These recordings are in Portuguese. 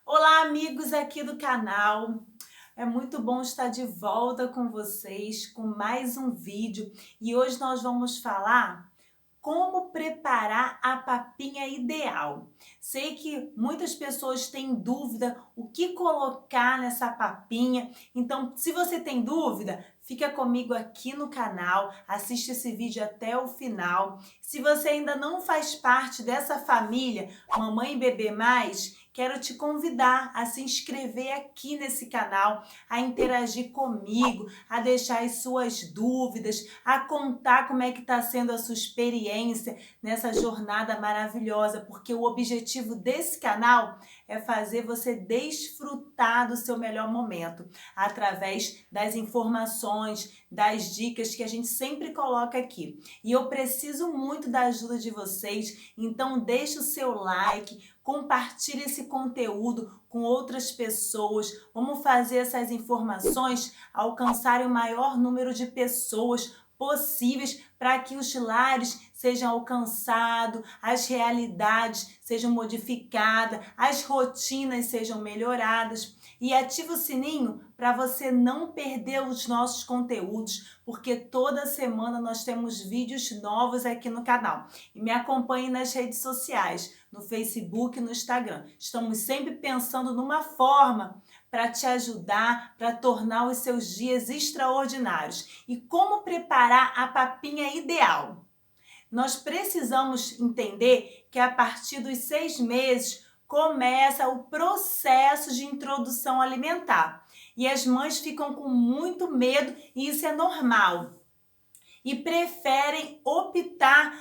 Olá, amigos aqui do canal. É muito bom estar de volta com vocês com mais um vídeo e hoje nós vamos falar como preparar a papinha ideal. Sei que muitas pessoas têm dúvida o que colocar nessa papinha, então se você tem dúvida, fica comigo aqui no canal, assiste esse vídeo até o final. Se você ainda não faz parte dessa família Mamãe e Bebê Mais, quero te convidar a se inscrever aqui nesse canal, a interagir comigo, a deixar as suas dúvidas, a contar como é que está sendo a sua experiência nessa jornada maravilhosa, porque o objetivo desse canal é fazer você desfrutar do seu melhor momento, através das informações, das dicas que a gente sempre coloca aqui. E eu preciso muito da ajuda de vocês, então deixa o seu like, compartilhe esse conteúdo com outras pessoas. Vamos fazer essas informações alcançarem o maior número de pessoas possíveis para que os lares sejam alcançados, as realidades sejam modificadas, as rotinas sejam melhoradas. E ativa o sininho para você não perder os nossos conteúdos, porque toda semana nós temos vídeos novos aqui no canal. E me acompanhe nas redes sociais, no Facebook e no Instagram. Estamos sempre pensando numa forma para te ajudar, para tornar os seus dias extraordinários. E como preparar a papinha ideal? Nós precisamos entender que a partir dos 6 meses começa o processo de introdução alimentar. E as mães ficam com muito medo e isso é normal. E preferem optar,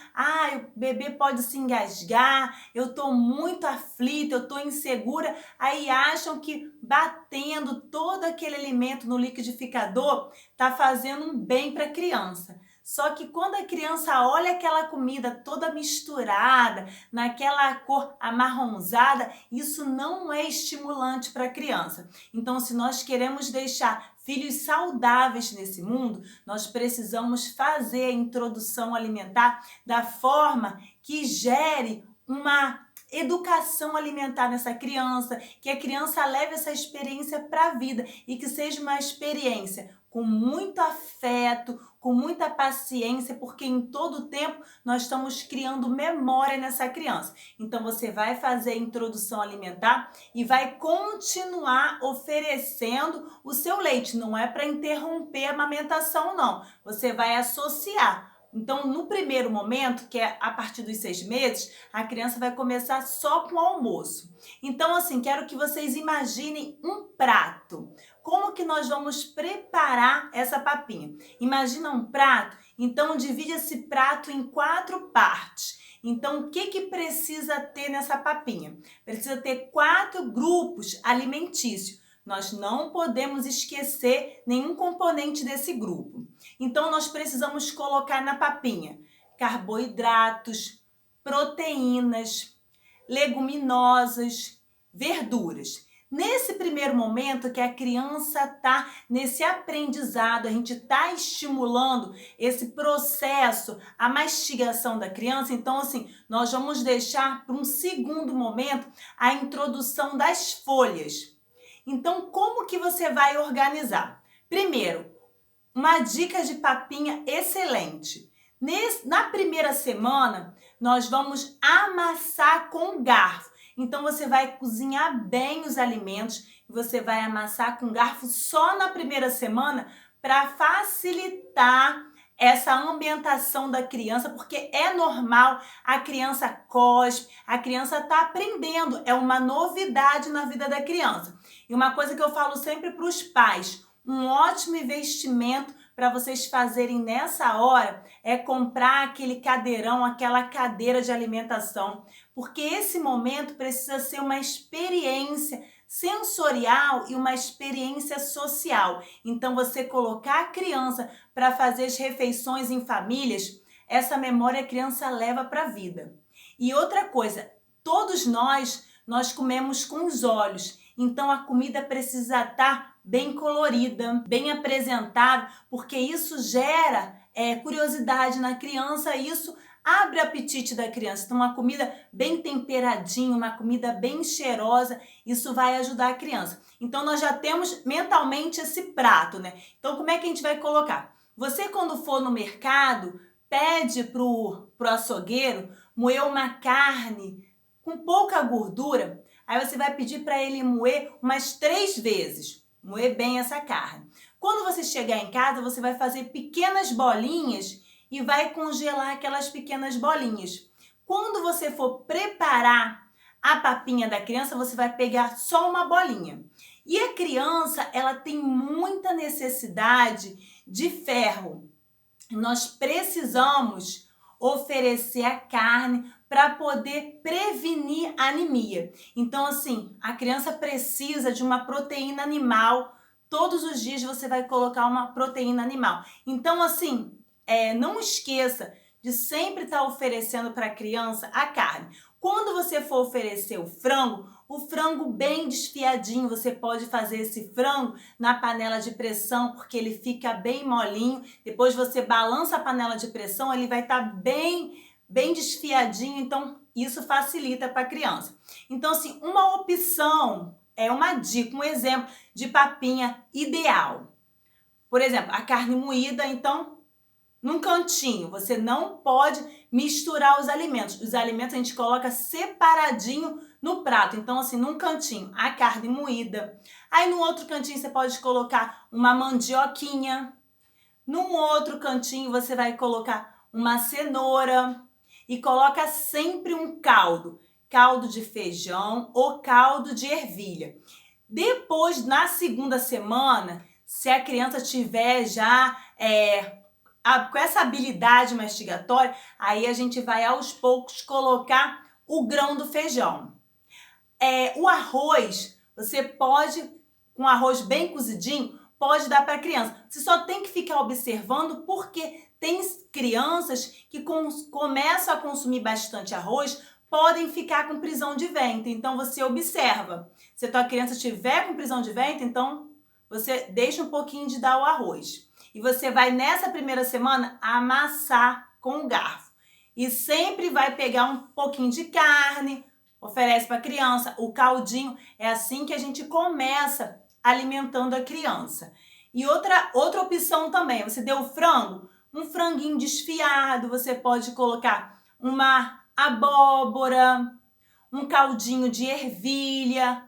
o bebê pode se engasgar, eu estou muito aflita, eu estou insegura, aí acham que batendo todo aquele alimento no liquidificador está fazendo um bem para a criança. Só que quando a criança olha aquela comida toda misturada, naquela cor amarronzada, isso não é estimulante para a criança. Então, se nós queremos deixar filhos saudáveis nesse mundo, nós precisamos fazer a introdução alimentar da forma que gere uma educação alimentar nessa criança, que a criança leve essa experiência para a vida e que seja uma experiência com muito afeto, com muita paciência, porque em todo tempo nós estamos criando memória nessa criança. Então você vai fazer a introdução alimentar e vai continuar oferecendo o seu leite. Não é para interromper a amamentação, não. Você vai associar. Então, no primeiro momento, que é a partir dos 6 meses, a criança vai começar só com o almoço. Então, assim, quero que vocês imaginem um prato. Como que nós vamos preparar essa papinha? Imagina um prato, então divide esse prato em 4 partes. Então, o que precisa ter nessa papinha? Precisa ter 4 grupos alimentícios. Nós não podemos esquecer nenhum componente desse grupo. Então, nós precisamos colocar na papinha carboidratos, proteínas, leguminosas, verduras. Nesse primeiro momento que a criança está nesse aprendizado, a gente está estimulando esse processo, a mastigação da criança, então assim, nós vamos deixar para um segundo momento a introdução das folhas. Então, como que você vai organizar? Primeiro, uma dica de papinha excelente. Na primeira semana, nós vamos amassar com garfo. Então, você vai cozinhar bem os alimentos e você vai amassar com garfo só na primeira semana para facilitar essa ambientação da criança, porque é normal, a criança cospe, a criança está aprendendo, é uma novidade na vida da criança. E uma coisa que eu falo sempre para os pais, um ótimo investimento para vocês fazerem nessa hora é comprar aquele cadeirão, aquela cadeira de alimentação, porque esse momento precisa ser uma experiência sensorial e uma experiência social. Então, você colocar a criança para fazer as refeições em famílias, essa memória a criança leva para a vida. E outra coisa, todos nós comemos com os olhos, então a comida precisa estar bem colorida, bem apresentável, porque isso gera curiosidade na criança, isso abre o apetite da criança. Então, uma comida bem temperadinha, uma comida bem cheirosa, isso vai ajudar a criança. Então, nós já temos mentalmente esse prato, né? Então, como é que a gente vai colocar? Você, quando for no mercado, pede pro açougueiro moer uma carne com pouca gordura. Aí você vai pedir para ele moer umas 3 vezes. Moer bem essa carne. Quando você chegar em casa, você vai fazer pequenas bolinhas e vai congelar aquelas pequenas bolinhas. Quando você for preparar a papinha da criança, você vai pegar só uma bolinha. E a criança, ela tem muita necessidade de ferro. Nós precisamos oferecer a carne para poder prevenir a anemia. Então, assim, a criança precisa de uma proteína animal. Todos os dias você vai colocar uma proteína animal. Então, assim, não esqueça de sempre estar oferecendo para a criança a carne. Quando você for oferecer o frango bem desfiadinho, você pode fazer esse frango na panela de pressão, porque ele fica bem molinho. Depois você balança a panela de pressão, ele vai estar bem desfiadinho, então isso facilita para a criança. Então, assim, uma opção, uma dica, um exemplo de papinha ideal. Por exemplo, a carne moída, então, num cantinho, você não pode misturar os alimentos. Os alimentos a gente coloca separadinho no prato. Então, assim, num cantinho, a carne moída. Aí, no outro cantinho, você pode colocar uma mandioquinha. Num outro cantinho, você vai colocar uma cenoura. E coloca sempre um caldo. Caldo de feijão ou caldo de ervilha. Depois, na segunda semana, se a criança tiver já com essa habilidade mastigatória, aí a gente vai aos poucos colocar o grão do feijão. O arroz, você pode, com arroz bem cozidinho, pode dar para a criança. Você só tem que ficar observando, porque tem crianças que começam a consumir bastante arroz, podem ficar com prisão de ventre. Então você observa. Se a tua criança estiver com prisão de ventre, então você deixa um pouquinho de dar o arroz. E você vai, nessa primeira semana, amassar com o garfo. E sempre vai pegar um pouquinho de carne, oferece para a criança, o caldinho. É assim que a gente começa alimentando a criança. E outra opção também, você deu frango, um franguinho desfiado, você pode colocar uma abóbora, um caldinho de ervilha,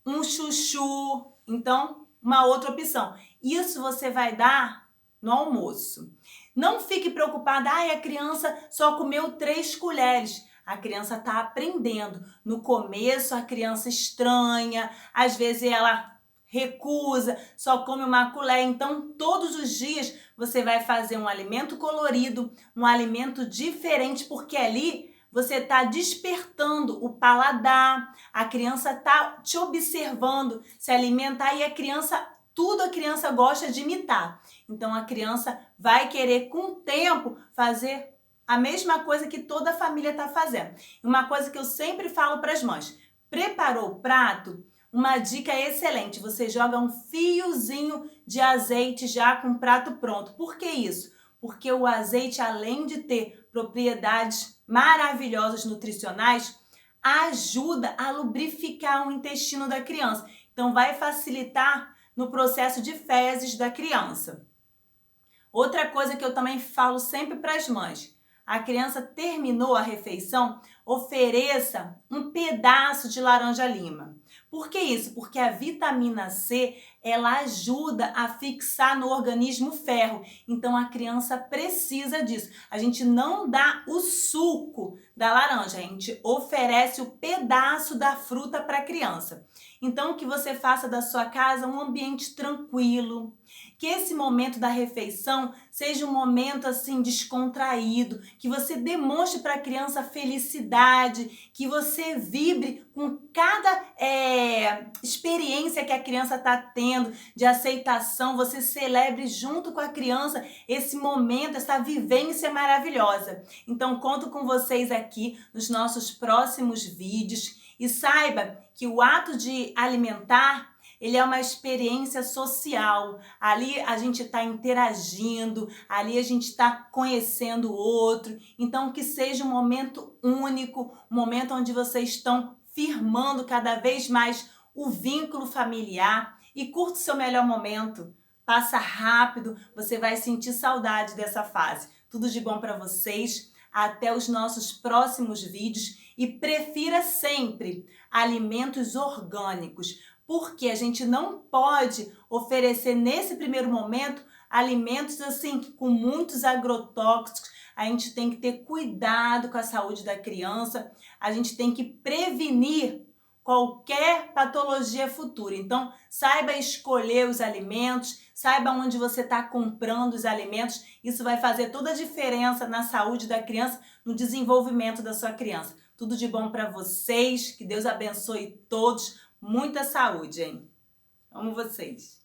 um chuchu. Então, uma outra opção. Isso você vai dar no almoço. Não fique preocupada, a criança só comeu 3 colheres. A criança está aprendendo. No começo, a criança estranha, às vezes ela recusa, só come uma colher. Então, todos os dias você vai fazer um alimento colorido, um alimento diferente, porque ali você está despertando o paladar, a criança está te observando se alimentar e tudo a criança gosta de imitar. Então a criança vai querer, com o tempo, fazer a mesma coisa que toda a família está fazendo. Uma coisa que eu sempre falo para as mães: preparou o prato? Uma dica excelente, você joga um fiozinho de azeite já com o prato pronto. Por que isso? Porque o azeite, além de ter propriedades maravilhosas nutricionais, ajuda a lubrificar o intestino da criança. Então vai facilitar no processo de fezes da criança. Outra coisa que eu também falo sempre para as mães: a criança terminou a refeição, ofereça um pedaço de laranja-lima. Por que isso? Porque a vitamina C, ela ajuda a fixar no organismo ferro. Então a criança precisa disso. A gente não dá o suco da laranja, a gente oferece o pedaço da fruta para a criança. Então que você faça da sua casa um ambiente tranquilo, que esse momento da refeição seja um momento assim descontraído, que você demonstre para a criança felicidade, que você vibre com cada experiência que a criança está tendo de aceitação, você celebre junto com a criança esse momento, essa vivência maravilhosa. Então conto com vocês aqui nos nossos próximos vídeos e saiba que o ato de alimentar ele é uma experiência social. Ali a gente está interagindo, ali a gente está conhecendo o outro. Então, que seja um momento único, um momento onde vocês estão firmando cada vez mais o vínculo familiar e curta o seu melhor momento. Passa rápido, você vai sentir saudade dessa fase. Tudo de bom para vocês. Até os nossos próximos vídeos e prefira sempre alimentos orgânicos, porque a gente não pode oferecer nesse primeiro momento alimentos assim com muitos agrotóxicos. A gente tem que ter cuidado com a saúde da criança, a gente tem que prevenir qualquer patologia futura. Então, saiba escolher os alimentos, saiba onde você está comprando os alimentos. Isso vai fazer toda a diferença na saúde da criança, no desenvolvimento da sua criança. Tudo de bom para vocês, que Deus abençoe todos. Muita saúde, hein? Amo vocês.